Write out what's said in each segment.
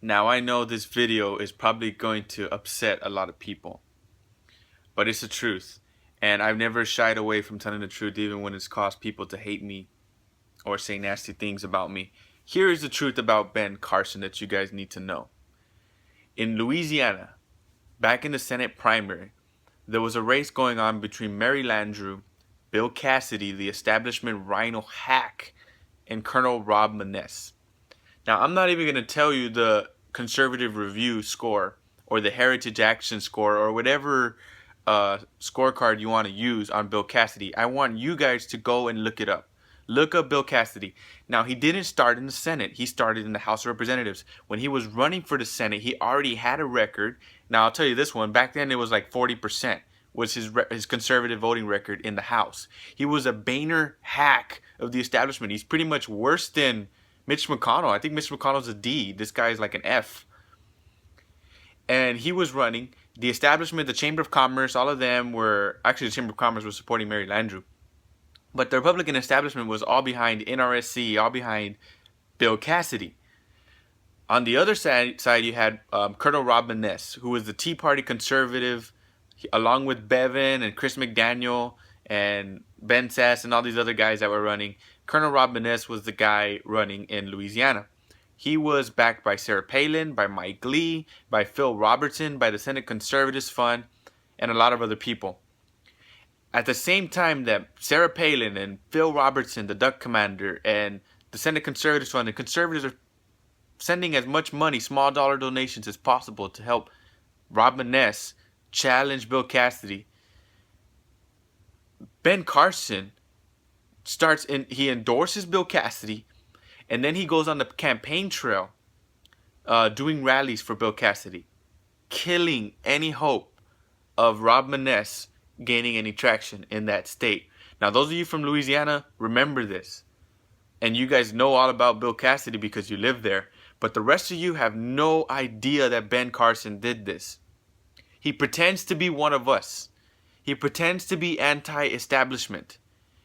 Now I know this video is probably going to upset a lot of people, but it's the truth. And I've never shied away from telling the truth even when it's caused people to hate me or say nasty things about me. Here is the truth about Ben Carson that you guys need to know. In Louisiana, back in the Senate primary, there was a race going on between Mary Landrieu, Bill Cassidy, the establishment rhino hack, and Colonel Rob Maness. Now, I'm not even going to tell you the conservative review score or the heritage action score or whatever scorecard you want to use on Bill Cassidy. I want you guys to go and look it up. Look up Bill Cassidy. Now, he didn't start in the Senate. He started in the House of Representatives. When he was running for the Senate, he already had a record. Now, I'll tell you this one. Back then, it was like 40% was his conservative voting record in the House. He was a Boehner hack of the establishment. He's pretty much worse than Mitch McConnell. I think Mitch McConnell's a D. This guy's like an F. And he was running. The establishment, the Chamber of Commerce, all of them were... Actually, the Chamber of Commerce was supporting Mary Landrieu. But the Republican establishment was all behind NRSC, all behind Bill Cassidy. On the other side you had Colonel Rob Maness, who was the Tea Party conservative, along with Bevin and Chris McDaniel and Ben Sass and all these other guys that were running. Colonel Rob Maness was the guy running in Louisiana. He was backed by Sarah Palin, by Mike Lee, by Phil Robertson, by the Senate Conservatives Fund, and a lot of other people. At the same time that Sarah Palin and Phil Robertson, the Duck Commander, and the Senate Conservatives Fund, the conservatives are sending as much money, small dollar donations as possible to help Rob Maness challenge Bill Cassidy. Ben Carson he endorses Bill Cassidy, and then he goes on the campaign trail doing rallies for Bill Cassidy, killing any hope of Rob Maness gaining any traction in that state. Now, those of you from Louisiana, remember this. And you guys know all about Bill Cassidy because you live there. But the rest of you have no idea that Ben Carson did this. He pretends to be one of us. He pretends to be anti-establishment.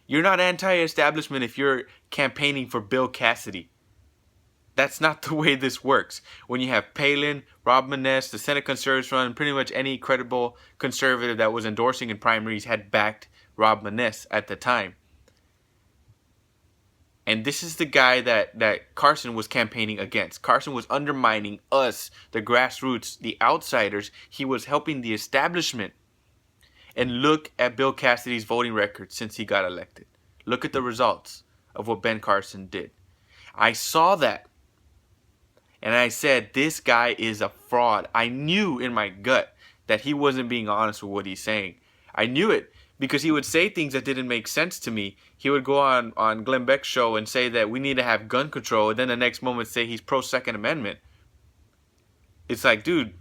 You're not anti-establishment if you're campaigning for Bill Cassidy. That's not the way this works. When you have Palin, Rob Maness, the Senate Conservatives Fund, pretty much any credible conservative that was endorsing in primaries had backed Rob Maness at the time. And this is the guy that Carson was campaigning against. Carson was undermining us, the grassroots, the outsiders. He was helping the establishment. And look at Bill Cassidy's voting record since he got elected. Look at the results of what Ben Carson did. I saw that. And I said, this guy is a fraud. I knew in my gut that he wasn't being honest with what he's saying. I knew it because he would say things that didn't make sense to me. He would go on Glenn Beck's show and say that we need to have gun control, and then the next moment say he's pro-Second Amendment. It's like, dude,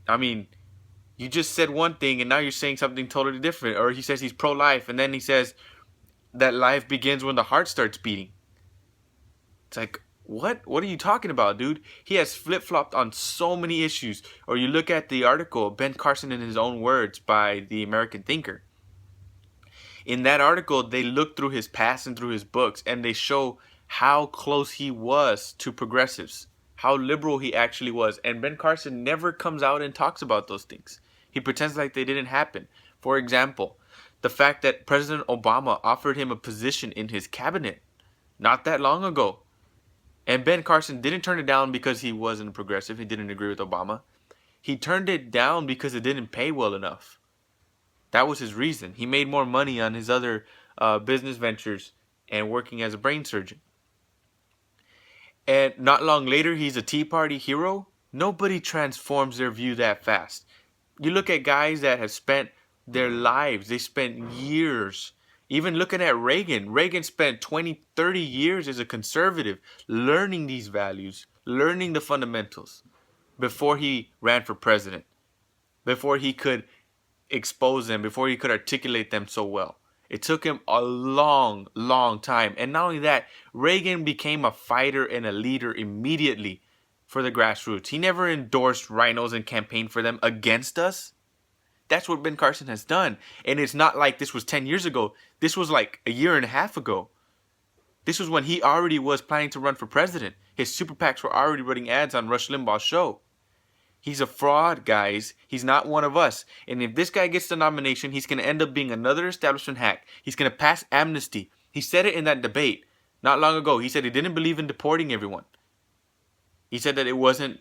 I mean, you just said one thing and now you're saying something totally different. Or he says he's pro-life, and then he says that life begins when the heart starts beating. It's like, what? What are you talking about, dude? He has flip-flopped on so many issues. Or you look at the article, Ben Carson in his own words, by the American Thinker. In that article, they look through his past and through his books, and they show how close he was to progressives, how liberal he actually was. And Ben Carson never comes out and talks about those things. He pretends like they didn't happen. For example, the fact that President Obama offered him a position in his cabinet not that long ago. And Ben Carson didn't turn it down because he wasn't progressive. He didn't agree with Obama. He turned it down because it didn't pay well enough. That was his reason. He made more money on his other business ventures and working as a brain surgeon. And not long later, he's a Tea Party hero. Nobody transforms their view that fast. You look at guys that have spent their lives. They spent years. Even looking at Reagan. Reagan spent 20, 30 years as a conservative learning these values, learning the fundamentals before he ran for president, before he could expose them, before he could articulate them so well. It took him a long, long time. And not only that, Reagan became a fighter and a leader immediately for the grassroots. He never endorsed rhinos and campaigned for them against us. That's what Ben Carson has done. And it's not like this was 10 years ago. This was like a year and a half ago. This was when he already was planning to run for president. His super PACs were already running ads on Rush Limbaugh's show. He's a fraud, guys. He's not one of us. And if this guy gets the nomination, he's going to end up being another establishment hack. He's going to pass amnesty. He said it in that debate not long ago. He said he didn't believe in deporting everyone. He said that it wasn't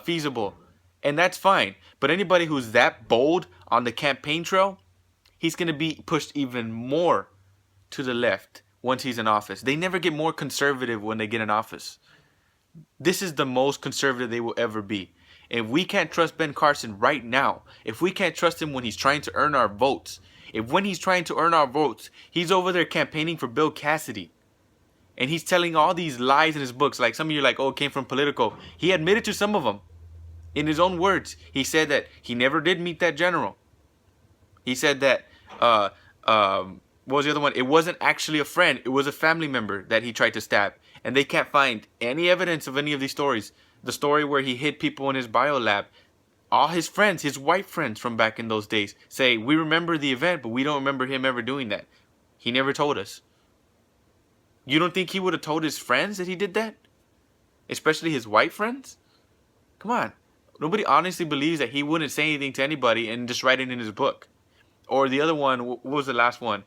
feasible. And that's fine. But anybody who's that bold on the campaign trail, he's going to be pushed even more to the left once he's in office. They never get more conservative when they get in office. This is the most conservative they will ever be. If we can't trust Ben Carson right now, if we can't trust him when he's trying to earn our votes, if when he's trying to earn our votes, he's over there campaigning for Bill Cassidy, and he's telling all these lies in his books, like some of you are like, oh, it came from Politico. He admitted to some of them. In his own words, he said that he never did meet that general. He said that, what was the other one? It wasn't actually a friend. It was a family member that he tried to stab. And they can't find any evidence of any of these stories. The story where he hid people in his bio lab. All his friends, his white friends from back in those days, say, we remember the event, but we don't remember him ever doing that. He never told us. You don't think he would have told his friends that he did that? Especially his white friends? Come on. Nobody honestly believes that he wouldn't say anything to anybody and just write it in his book. Or the other one, what was the last one?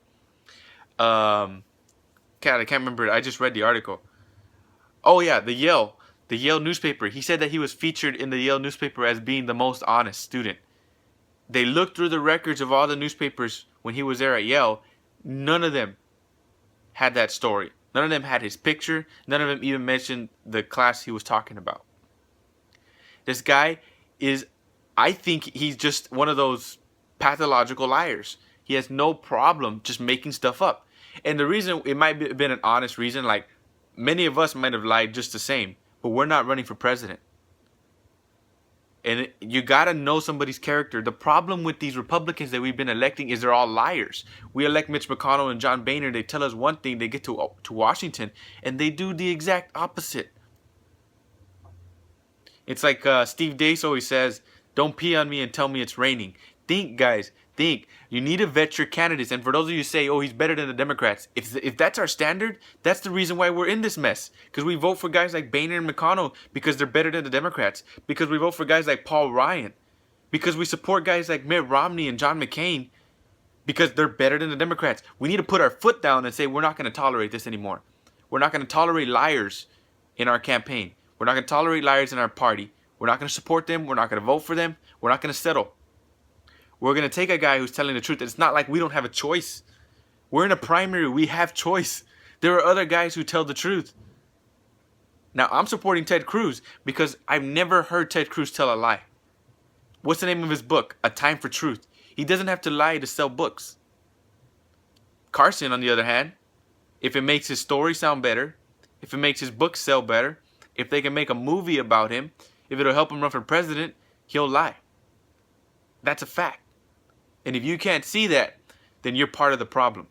God, I can't remember. I just read the article. Oh yeah, the Yale newspaper. He said that he was featured in the Yale newspaper as being the most honest student. They looked through the records of all the newspapers when he was there at Yale. None of them had that story. None of them had his picture. None of them even mentioned the class he was talking about. This guy is, I think he's just one of those pathological liars. He has no problem just making stuff up. And the reason, it might have been an honest reason, like many of us might have lied just the same, but we're not running for president. And you got to know somebody's character. The problem with these Republicans that we've been electing is they're all liars. We elect Mitch McConnell and John Boehner. They tell us one thing, they get to Washington, and they do the exact opposite. It's like Steve Deace always says, don't pee on me and tell me it's raining. Think, guys. Think. You need to vet your candidates. And for those of you who say, oh, he's better than the Democrats. If that's our standard, that's the reason why we're in this mess. Because we vote for guys like Boehner and McConnell because they're better than the Democrats. Because we vote for guys like Paul Ryan. Because we support guys like Mitt Romney and John McCain because they're better than the Democrats. We need to put our foot down and say we're not going to tolerate this anymore. We're not going to tolerate liars in our campaign. We're not going to tolerate liars in our party. We're not going to support them. We're not going to vote for them. We're not going to settle. We're going to take a guy who's telling the truth. It's not like we don't have a choice. We're in a primary. We have choice. There are other guys who tell the truth. Now, I'm supporting Ted Cruz because I've never heard Ted Cruz tell a lie. What's the name of his book? A Time for Truth. He doesn't have to lie to sell books. Carson, on the other hand, if it makes his story sound better, if it makes his book sell better, if they can make a movie about him, if it'll help him run for president, he'll lie. That's a fact. And if you can't see that, then you're part of the problem.